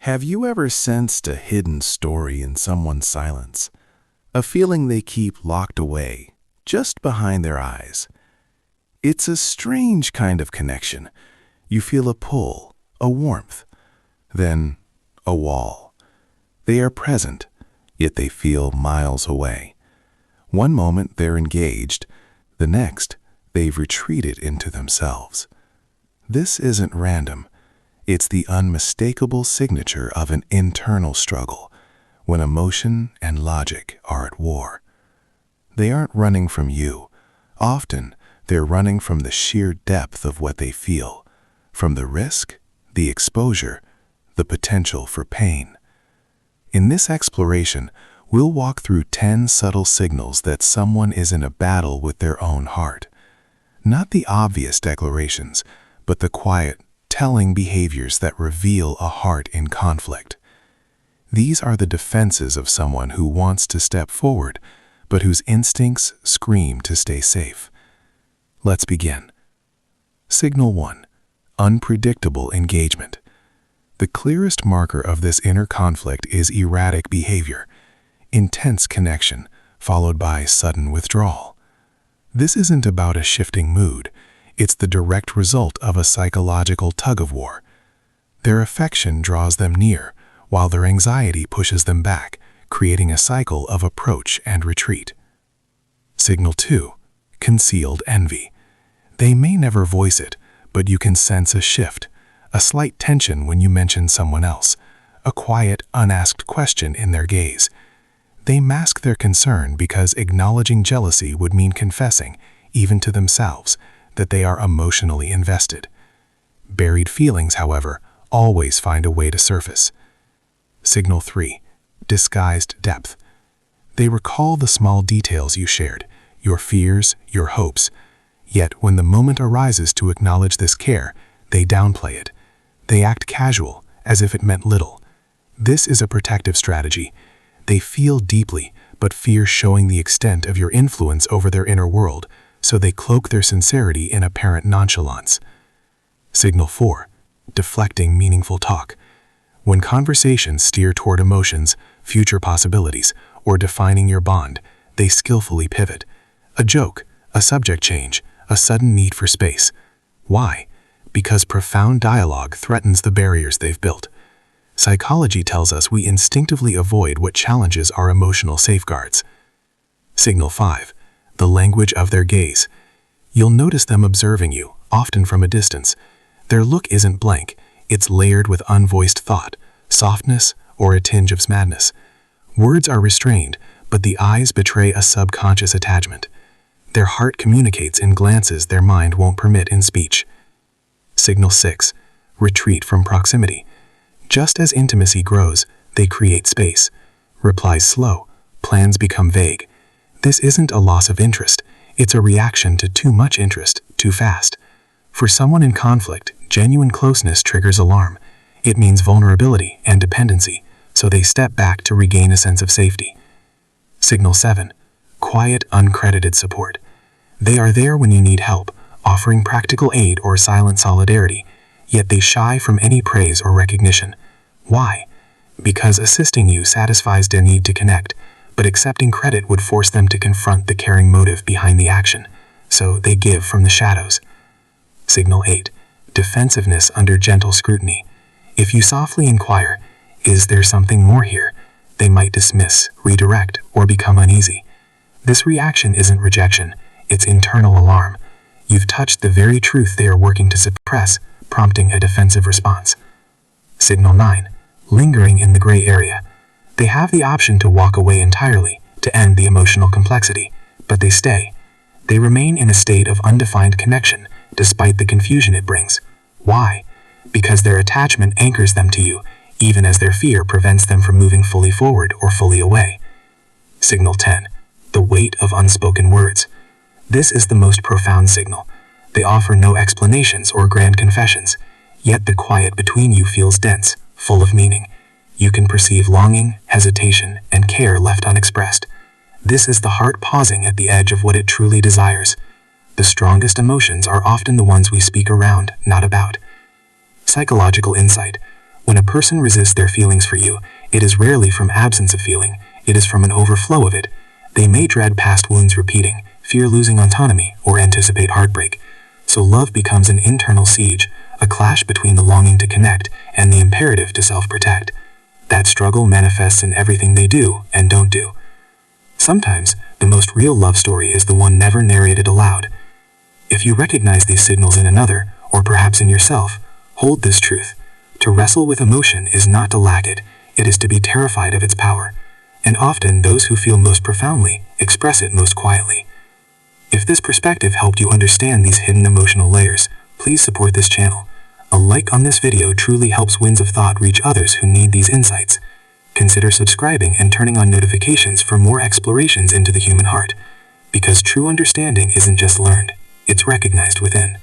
Have you ever sensed a hidden story in someone's silence? A feeling they keep locked away, just behind their eyes? It's a strange kind of connection. You feel a pull, a warmth, then a wall. They are present, yet they feel miles away. One moment they're engaged, the next they've retreated into themselves. This isn't random. It's the unmistakable signature of an internal struggle, when emotion and logic are at war. They aren't running from you. Often, they're running from the sheer depth of what they feel, from the risk, the exposure, the potential for pain. In this exploration, we'll walk through 10 subtle signals that someone is in a battle with their own heart. Not the obvious declarations, but the quiet, telling behaviors that reveal a heart in conflict. These are the defenses of someone who wants to step forward, but whose instincts scream to stay safe. Let's begin. Signal 1. Unpredictable engagement. The clearest marker of this inner conflict is erratic behavior, intense connection, followed by sudden withdrawal. This isn't about a shifting mood. It's the direct result of a psychological tug-of-war. Their affection draws them near, while their anxiety pushes them back, creating a cycle of approach and retreat. Signal 2. Concealed envy. They may never voice it, but you can sense a shift, a slight tension when you mention someone else, a quiet, unasked question in their gaze. They mask their concern because acknowledging jealousy would mean confessing, even to themselves, that they are emotionally invested. Buried feelings, however, always find a way to surface. Signal 3. Disguised depth. They recall the small details you shared, your fears, your hopes. Yet when the moment arises to acknowledge this care, they downplay it. They act casual, as if it meant little. This is a protective strategy. They feel deeply, but fear showing the extent of your influence over their inner world, so they cloak their sincerity in apparent nonchalance. Signal 4. Deflecting meaningful talk. When conversations steer toward emotions, future possibilities, or defining your bond, they skillfully pivot. A joke, a subject change, a sudden need for space. Why? Because profound dialogue threatens the barriers they've built. Psychology tells us we instinctively avoid what challenges our emotional safeguards. Signal 5. The language of their gaze. You'll notice them observing you, often from a distance. Their look isn't blank, it's layered with unvoiced thought, softness, or a tinge of madness. Words are restrained, but the eyes betray a subconscious attachment. Their heart communicates in glances their mind won't permit in speech. Signal 6. Retreat from proximity. Just as intimacy grows, they create space. Replies slow, plans become vague. This isn't a loss of interest, it's a reaction to too much interest, too fast. For someone in conflict, genuine closeness triggers alarm. It means vulnerability and dependency, so they step back to regain a sense of safety. Signal 7. Quiet, uncredited support. They are there when you need help, offering practical aid or silent solidarity, yet they shy from any praise or recognition. Why? Because assisting you satisfies their need to connect, but accepting credit would force them to confront the caring motive behind the action, so they give from the shadows. Signal 8. Defensiveness under gentle scrutiny. If you softly inquire, "Is there something more here?" they might dismiss, redirect, or become uneasy. This reaction isn't rejection, it's internal alarm. You've touched the very truth they are working to suppress, prompting a defensive response. Signal 9. Lingering in the gray area. They have the option to walk away entirely, to end the emotional complexity, but they stay. They remain in a state of undefined connection, despite the confusion it brings. Why? Because their attachment anchors them to you, even as their fear prevents them from moving fully forward or fully away. Signal 10. The weight of unspoken words. This is the most profound signal. They offer no explanations or grand confessions, yet the quiet between you feels dense, full of meaning. You can perceive longing, hesitation, and care left unexpressed. This is the heart pausing at the edge of what it truly desires. The strongest emotions are often the ones we speak around, not about. Psychological insight. When a person resists their feelings for you, it is rarely from absence of feeling, it is from an overflow of it. They may dread past wounds repeating, fear losing autonomy, or anticipate heartbreak. So love becomes an internal siege, a clash between the longing to connect and the imperative to self-protect. That struggle manifests in everything they do and don't do. Sometimes, the most real love story is the one never narrated aloud. If you recognize these signals in another, or perhaps in yourself, hold this truth. To wrestle with emotion is not to lack it, it is to be terrified of its power. And often those who feel most profoundly express it most quietly. If this perspective helped you understand these hidden emotional layers, please support this channel. A like on this video truly helps Winds of Thought reach others who need these insights. Consider subscribing and turning on notifications for more explorations into the human heart. Because true understanding isn't just learned, it's recognized within.